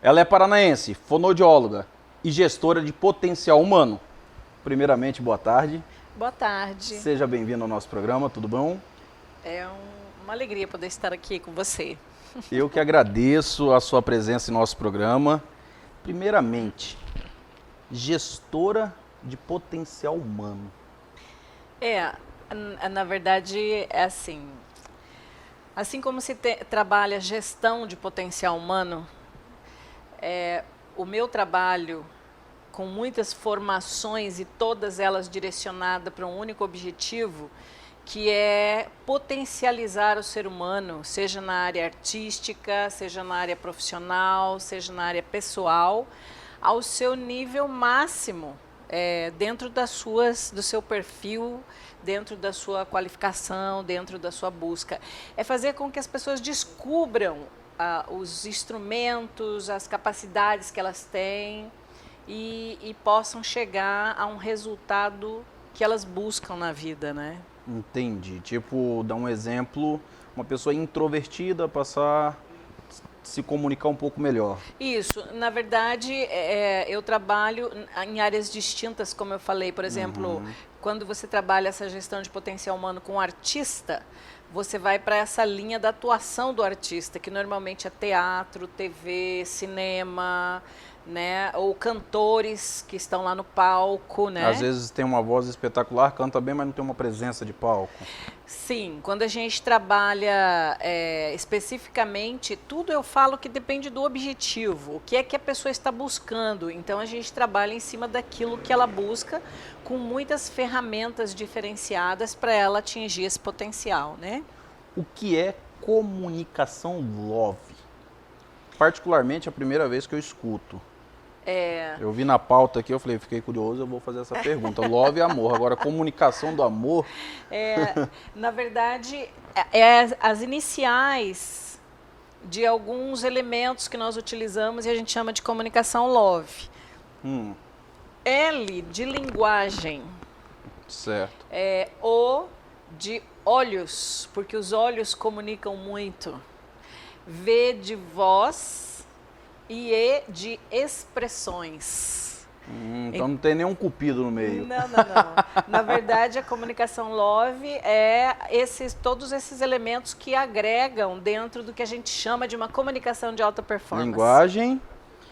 Ela é paranaense, fonoaudióloga e gestora de potencial humano. Primeiramente, boa tarde. Boa tarde. Seja bem-vindo ao nosso programa, tudo bom? Uma alegria poder estar aqui com você. Eu que agradeço a sua presença em nosso programa. Primeiramente, gestora de potencial humano. Na verdade, é assim como trabalha gestão de potencial humano, o meu trabalho, com muitas formações e todas elas direcionadas para um único objetivo, que é potencializar o ser humano, seja na área artística, seja na área profissional, seja na área pessoal, ao seu nível máximo, dentro do seu perfil, dentro da sua qualificação, dentro da sua busca. É fazer com que as pessoas descubram os instrumentos, as capacidades que elas têm e possam chegar a um resultado que elas buscam na vida, né? Entendi. Tipo, dar um exemplo, uma pessoa introvertida passar a se comunicar um pouco melhor. Isso. Na verdade, eu trabalho em áreas distintas, como eu falei. Por exemplo, quando você trabalha essa gestão de potencial humano com um artista, você vai para essa linha da atuação do artista, que normalmente é teatro, TV, cinema, né? Ou cantores que estão lá no palco, né? Às vezes tem uma voz espetacular, canta bem, mas não tem uma presença de palco. Sim, quando a gente trabalha especificamente, tudo eu falo que depende do objetivo, o que é que a pessoa está buscando. Então a gente trabalha em cima daquilo que ela busca, com muitas ferramentas diferenciadas para ela atingir esse potencial, né? O que é comunicação love? Particularmente a primeira vez que eu escuto. Eu vi na pauta aqui, eu falei, fiquei curioso, eu vou fazer essa pergunta. Love é amor, agora comunicação do amor... Na verdade, as iniciais de alguns elementos que nós utilizamos e a gente chama de comunicação love. L de linguagem. Certo. O de olhos, porque os olhos comunicam muito. V de voz e E de expressões. Então não tem nenhum cupido no meio. Não. Na verdade, a comunicação love é todos esses elementos que agregam dentro do que a gente chama de uma comunicação de alta performance. Linguagem,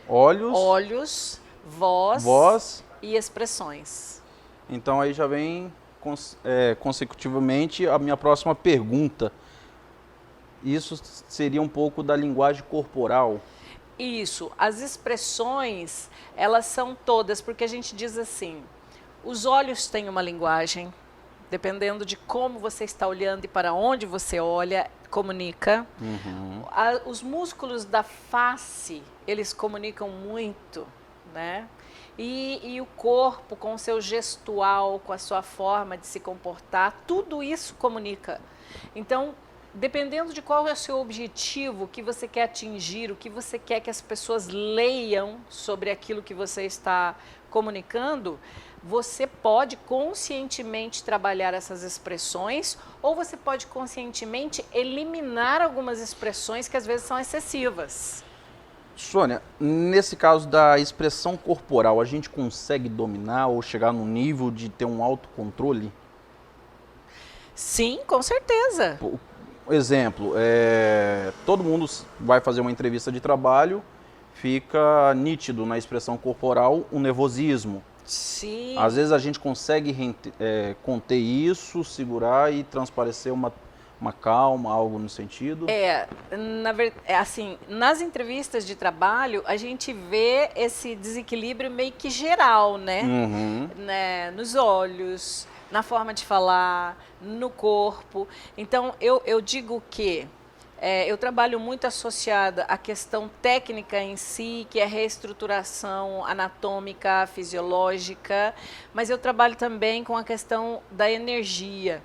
Olhos, voz e expressões. Então aí já vem consecutivamente a minha próxima pergunta. Isso seria um pouco da linguagem corporal. Isso, as expressões, elas são todas, porque a gente diz assim, os olhos têm uma linguagem, dependendo de como você está olhando e para onde você olha, comunica. Os músculos da face, eles comunicam muito, né? E o corpo, com o seu gestual, com a sua forma de se comportar, tudo isso comunica. Então, dependendo de qual é o seu objetivo, o que você quer atingir, o que você quer que as pessoas leiam sobre aquilo que você está comunicando, você pode conscientemente trabalhar essas expressões ou você pode conscientemente eliminar algumas expressões que às vezes são excessivas. Sônia, nesse caso da expressão corporal, a gente consegue dominar ou chegar no nível de ter um autocontrole? Sim, com certeza. Exemplo, todo mundo vai fazer uma entrevista de trabalho, fica nítido na expressão corporal um nervosismo. Sim. Às vezes a gente consegue conter isso, segurar e transparecer uma calma, algo no sentido? Assim, nas entrevistas de trabalho, a gente vê esse desequilíbrio meio que geral, né? Nos olhos, na forma de falar, no corpo. Então, eu digo que eu trabalho muito associada à questão técnica em si, que é reestruturação anatômica, fisiológica, mas eu trabalho também com a questão da energia.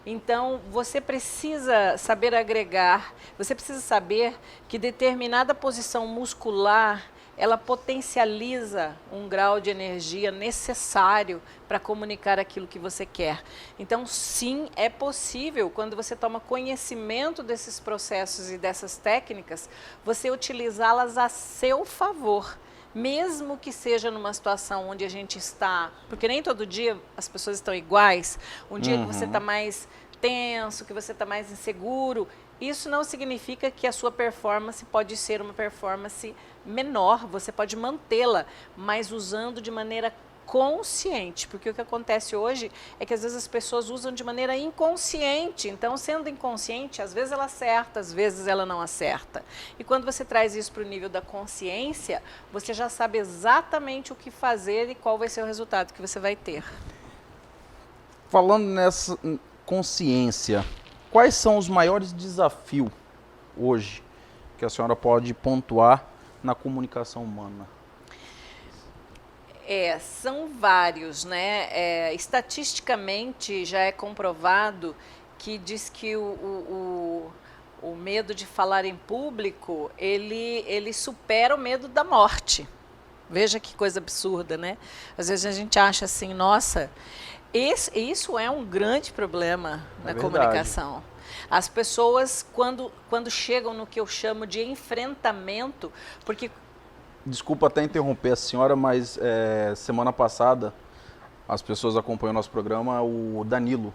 Então, você precisa saber agregar, você precisa saber que determinada posição muscular, ela potencializa um grau de energia necessário para comunicar aquilo que você quer. Então, sim, é possível, quando você toma conhecimento desses processos e dessas técnicas, você utilizá-las a seu favor, mesmo que seja numa situação onde a gente está, porque nem todo dia as pessoas estão iguais, um dia que você está mais tenso, que você está mais inseguro, isso não significa que a sua performance pode ser uma performance menor, você pode mantê-la, mas usando de maneira consciente, porque o que acontece hoje é que às vezes as pessoas usam de maneira inconsciente, então sendo inconsciente, às vezes ela acerta, às vezes ela não acerta. E quando você traz isso para o nível da consciência, você já sabe exatamente o que fazer e qual vai ser o resultado que você vai ter. Falando nessa consciência, quais são os maiores desafios hoje que a senhora pode pontuar na comunicação humana? São vários, né? Estatisticamente já é comprovado que diz que o medo de falar em público, ele supera o medo da morte. Veja que coisa absurda, né? Às vezes a gente acha assim, nossa, isso é um grande problema na comunicação. As pessoas, quando chegam no que eu chamo de enfrentamento, porque... Desculpa até interromper a senhora, mas semana passada as pessoas acompanham o nosso programa, o Danilo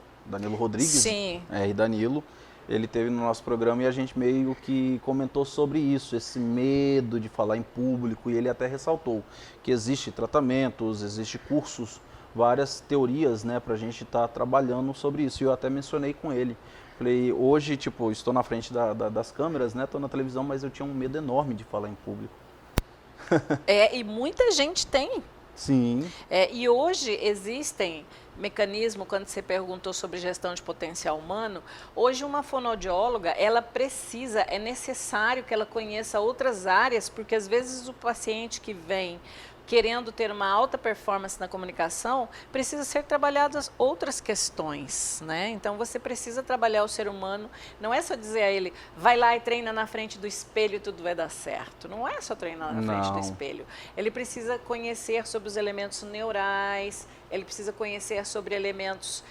Rodrigues. Sim. E Danilo, ele teve no nosso programa e a gente meio que comentou sobre isso, esse medo de falar em público, e ele até ressaltou que existe tratamentos, existe cursos, várias teorias, né, para a gente estar trabalhando sobre isso. E eu até mencionei com ele. Falei, hoje, tipo, estou na frente das câmeras, né, estou na televisão, mas eu tinha um medo enorme de falar em público. E muita gente tem. Sim. E hoje existem mecanismos, quando você perguntou sobre gestão de potencial humano, hoje uma fonoaudióloga, é necessário que ela conheça outras áreas, porque às vezes o paciente que vem querendo ter uma alta performance na comunicação, precisa ser trabalhadas outras questões, né? Então você precisa trabalhar o ser humano, não é só dizer a ele, vai lá e treina na frente do espelho e tudo vai dar certo. Não é só treinar na frente do espelho. Ele precisa conhecer sobre os elementos neurais, ele precisa conhecer sobre elementos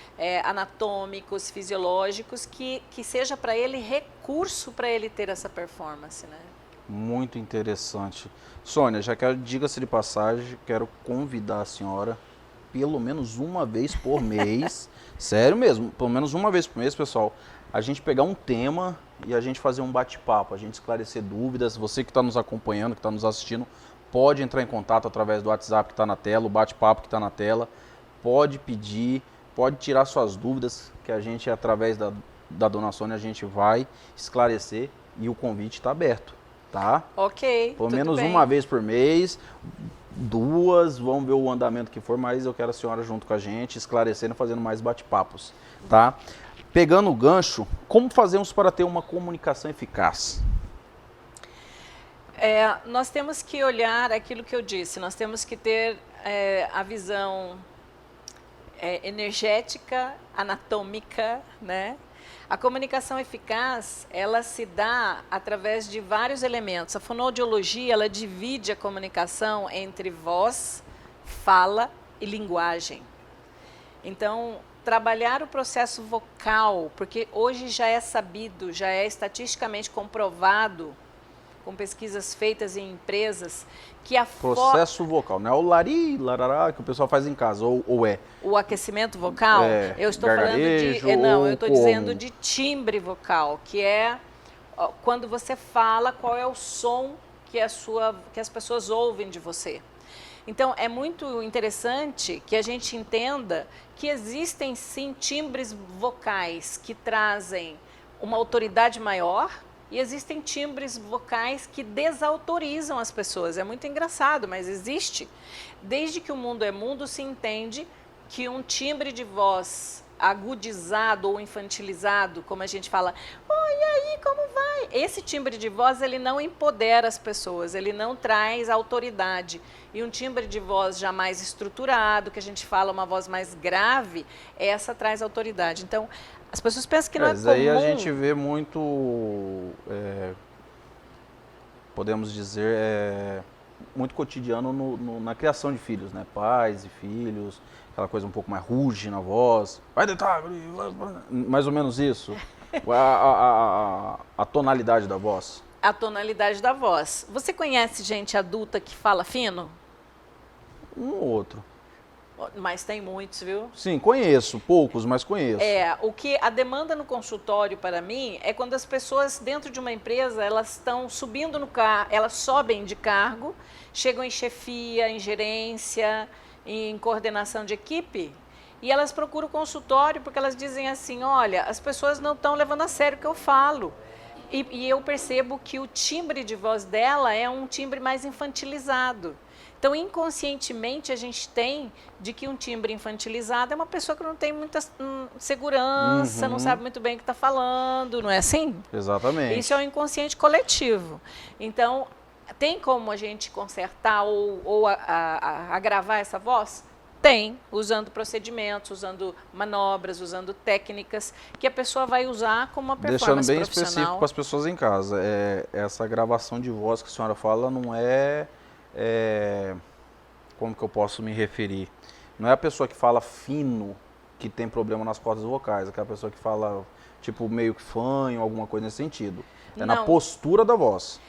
anatômicos, fisiológicos, que seja para ele recurso para ele ter essa performance, né? Muito interessante. Sônia, já quero, diga-se de passagem, quero convidar a senhora pelo menos uma vez por mês, sério mesmo, pelo menos uma vez por mês, pessoal, a gente pegar um tema e a gente fazer um bate-papo, a gente esclarecer dúvidas. Você que está nos acompanhando, que está nos assistindo, pode entrar em contato através do WhatsApp que está na tela, o bate-papo que está na tela, pode pedir, pode tirar suas dúvidas, que a gente, através da dona Sônia, a gente vai esclarecer e o convite está aberto. Tá? Ok. Pelo menos uma vez por mês, 2, vamos ver o andamento que for, mas eu quero a senhora junto com a gente, esclarecendo, fazendo mais bate-papos, tá? Pegando o gancho, como fazemos para ter uma comunicação eficaz? Nós temos que olhar aquilo que eu disse, nós temos que ter a visão energética, anatômica, né? A comunicação eficaz, ela se dá através de vários elementos. A fonoaudiologia, ela divide a comunicação entre voz, fala e linguagem. Então, trabalhar o processo vocal, porque hoje já é sabido, já é estatisticamente comprovado, com pesquisas feitas em empresas, que a processo vocal, não é o lari, larará, que o pessoal faz em casa, ou é? O aquecimento vocal? Eu estou falando de... eu estou dizendo de timbre vocal, que é quando você fala, qual é o som que as pessoas ouvem de você. Então, é muito interessante que a gente entenda que existem, sim, timbres vocais que trazem uma autoridade maior, e existem timbres vocais que desautorizam as pessoas. É muito engraçado, mas existe. Desde que o mundo é mundo, se entende que um timbre de voz agudizado ou infantilizado, como a gente fala, oi, e aí, como vai? Esse timbre de voz, ele não empodera as pessoas, ele não traz autoridade. E um timbre de voz já mais estruturado, que a gente fala uma voz mais grave, essa traz autoridade. Então, as pessoas pensam que não é comum. Aí a gente vê muito, podemos dizer, muito cotidiano na criação de filhos, né? Pais e filhos, aquela coisa um pouco mais ruge na voz. Vai deitar, mais ou menos isso. A tonalidade da voz. A tonalidade da voz. Você conhece gente adulta que fala fino? Um ou outro. Mas tem muitos, viu? Sim, conheço, poucos, mas conheço. O que a demanda no consultório para mim é quando as pessoas dentro de uma empresa, elas estão subindo no cargo, elas sobem de cargo, chegam em chefia, em gerência, em coordenação de equipe, e elas procuram o consultório porque elas dizem assim, olha, as pessoas não estão levando a sério o que eu falo. E eu percebo que o timbre de voz dela é um timbre mais infantilizado. Então, inconscientemente, a gente tem de que um timbre infantilizado é uma pessoa que não tem muita segurança, não sabe muito bem o que está falando, não é assim? Exatamente. Isso é o inconsciente coletivo. Então, tem como a gente consertar ou agravar essa voz? Tem, usando procedimentos, usando manobras, usando técnicas que a pessoa vai usar como uma performance profissional. Deixando bem profissional. específico para as pessoas em casa, essa gravação de voz que a senhora fala não como que eu posso me referir? Não é a pessoa que fala fino que tem problema nas cordas vocais, é aquela pessoa que fala tipo meio que fanho, alguma coisa nesse sentido. Na postura da voz.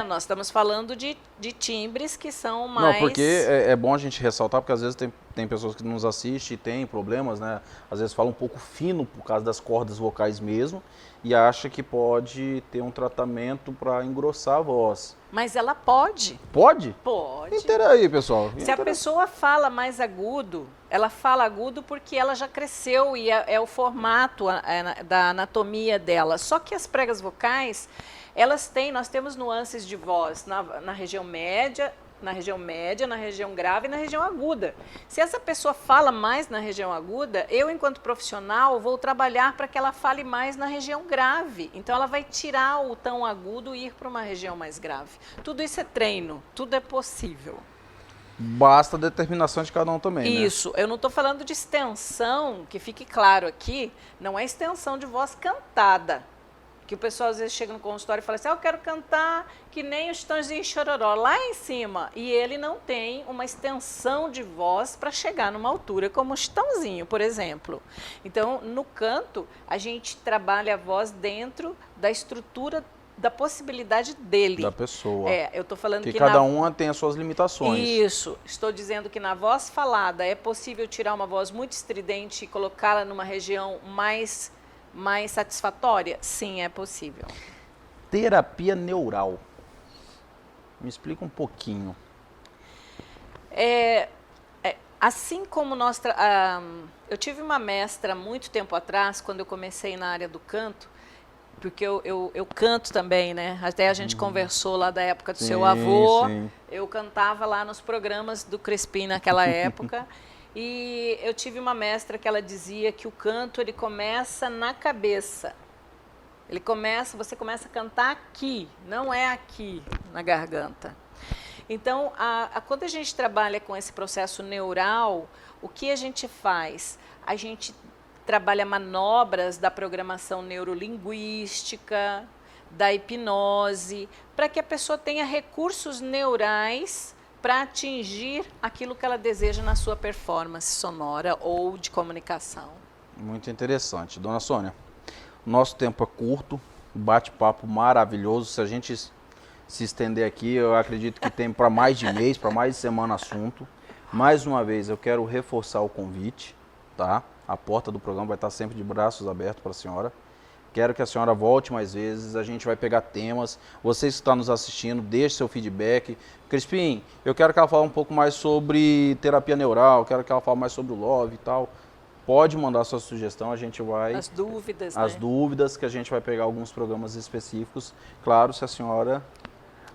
Nós estamos falando de timbres que são mais... Não, porque é bom a gente ressaltar, porque às vezes tem pessoas que nos assistem e tem problemas, né? Às vezes fala um pouco fino por causa das cordas vocais mesmo e acha que pode ter um tratamento para engrossar a voz. Mas ela pode. Pode? Pode. Inteira aí, pessoal. Se a pessoa fala mais agudo, ela fala agudo porque ela já cresceu e é o formato da anatomia dela. Só que as pregas vocais, nós temos nuances de voz na região média, na região grave e na região aguda. Se essa pessoa fala mais na região aguda, eu, enquanto profissional, vou trabalhar para que ela fale mais na região grave. Então, ela vai tirar o tão agudo e ir para uma região mais grave. Tudo isso é treino, tudo é possível. Basta a determinação de cada um também, Isso, né? Eu não estou falando de extensão, que fique claro aqui, não é extensão de voz cantada. Que o pessoal às vezes chega no consultório e fala assim, eu quero cantar que nem os Chitãozinho Chororó, lá em cima. E ele não tem uma extensão de voz para chegar numa altura como o Chitãozinho, por exemplo. Então, no canto, a gente trabalha a voz dentro da estrutura da possibilidade dele. Da pessoa. Eu estou falando que cada uma tem as suas limitações. Isso. Estou dizendo que na voz falada é possível tirar uma voz muito estridente e colocá-la numa região mais satisfatória? Sim, é possível. Terapia neural. Me explica um pouquinho. Assim como eu tive uma mestra muito tempo atrás, quando eu comecei na área do canto, porque eu canto também, né? Até a gente conversou lá da época do seu avô. Sim. Eu cantava lá nos programas do Crespim naquela época. E eu tive uma mestra que ela dizia que o canto, ele começa na cabeça. Você começa a cantar aqui, não é aqui, na garganta. Então, quando a gente trabalha com esse processo neural, o que a gente faz? A gente trabalha manobras da programação neurolinguística, da hipnose, para que a pessoa tenha recursos neurais para atingir aquilo que ela deseja na sua performance sonora ou de comunicação. Muito interessante. Dona Sônia, nosso tempo é curto, bate-papo maravilhoso. Se a gente se estender aqui, eu acredito que tem para mais de mês, para mais de semana assunto. Mais uma vez, eu quero reforçar o convite, tá? A porta do programa vai estar sempre de braços abertos para a senhora. Quero que a senhora volte mais vezes, a gente vai pegar temas. Vocês que estão nos assistindo, deixe seu feedback. Crispim, eu quero que ela fale um pouco mais sobre terapia neural, quero que ela fale mais sobre o Love e tal. Pode mandar sua sugestão, a gente vai... As dúvidas, As dúvidas, que a gente vai pegar alguns programas específicos. Claro, se a senhora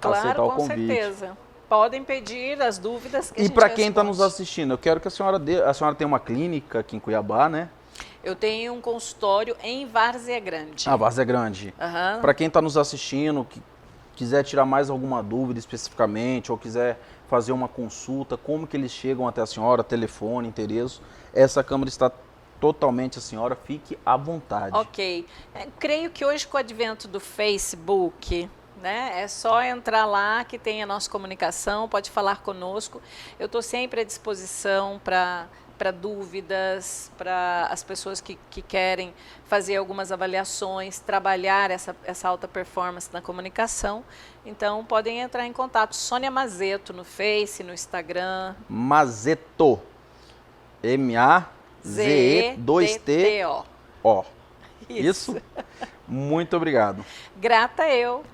aceitar o convite. Com certeza. Podem pedir as dúvidas que a gente responde. E para quem está nos assistindo, eu quero que a senhora tenha uma clínica aqui em Cuiabá, né? Eu tenho um consultório em Várzea Grande. Várzea Grande. Uhum. Para quem está nos assistindo, que quiser tirar mais alguma dúvida especificamente, ou quiser fazer uma consulta, como que eles chegam até a senhora, telefone, endereço, essa câmera está totalmente a senhora, fique à vontade. Ok. Creio que hoje, com o advento do Facebook, né? É só entrar lá que tem a nossa comunicação, pode falar conosco. Eu estou sempre à disposição para dúvidas, para as pessoas que querem fazer algumas avaliações, trabalhar essa alta performance na comunicação. Então, podem entrar em contato. Sônia Mazeto no Face, no Instagram. Mazeto. M-A-Z-E-2-T-O. Isso. Muito obrigado. Grata eu.